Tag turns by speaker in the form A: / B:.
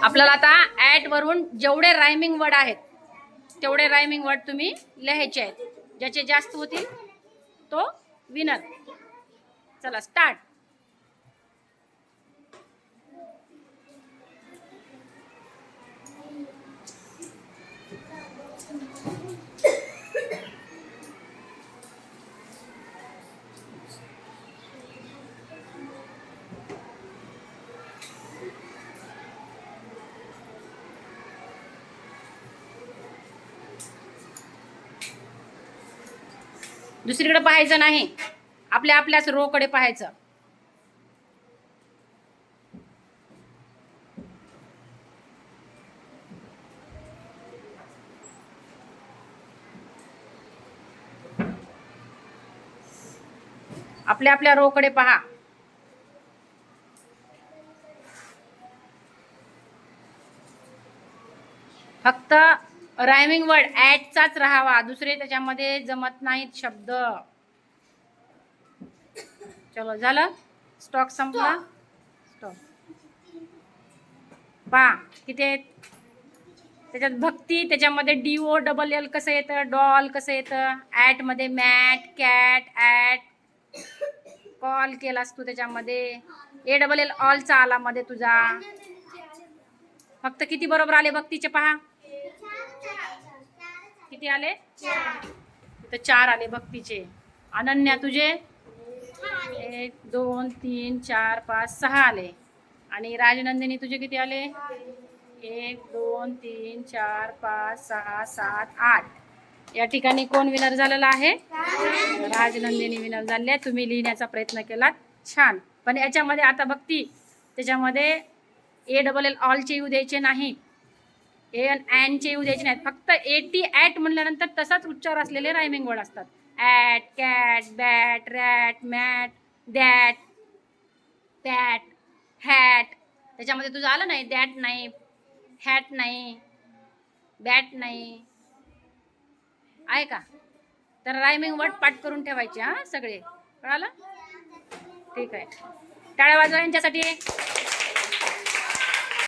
A: आपल्याला आता ॲट वरून जेवढे रायमिंग वर्ड आहेत तेवढे रायमिंग वर्ड तुम्ही लिहायचे आहेत. ज्याचे जास्त होतील तो विनर. चला स्टार्ट. दुसरीकडे पाहायचं नाही, आपल्या आपल्याच रोकडे पाहायचं. आपल्या आपल्या रोकडे पहा. फक्त रायमिंग वर्ड ॲटचाच राहावा, दुसरे त्याच्यामध्ये जमत नाहीत शब्द. चलो झालं, स्टॉक संपला. स्टॉप. पहा किती आहेत त्याच्यात. भक्ती त्याच्यामध्ये DOLL कसं येतं, डॉल कसं येतं. ॲट मध्ये मॅट, कॅट, ॲट. कॉल केलास तू त्याच्यामध्ये. ALL ऑलचा आला मध्ये तुझा. फक्त किती बरोबर आले भक्तीचे पहा. किती आले? इथं 4 आले भक्तीचे. अनन्या तुझे 1 2 3 4 5 6 आले. आणि राजनंदिनी तुझे किती आले? 1 2 3 4 5 6 7 8. या ठिकाणी कोण विनर झालेला आहे? राजनंदिनी विनर झाले. तुम्ही लिहिण्याचा प्रयत्न केलात, छान. पण याच्यामध्ये आता भक्ती त्याच्यामध्ये ALL ऑलचे येऊ द्यायचे नाही, चे येऊ द्यायचे नाहीत. फक्त ॲट म्हणल्यानंतर तसाच उच्चार असलेले रायमिंग वर्ड असतात. At, cat, bat, rat, mat, that, pat, hat. त्याच्यामध्ये तुझं आलं नाही, दॅट नाही, हॅट नाही, बॅट नाही, आहे का? तर रायमिंग वर्ड पाठ करून ठेवायचे हा सगळे. कळालं? ठीक आहे. टाळ्या वाजवा यांच्यासाठी.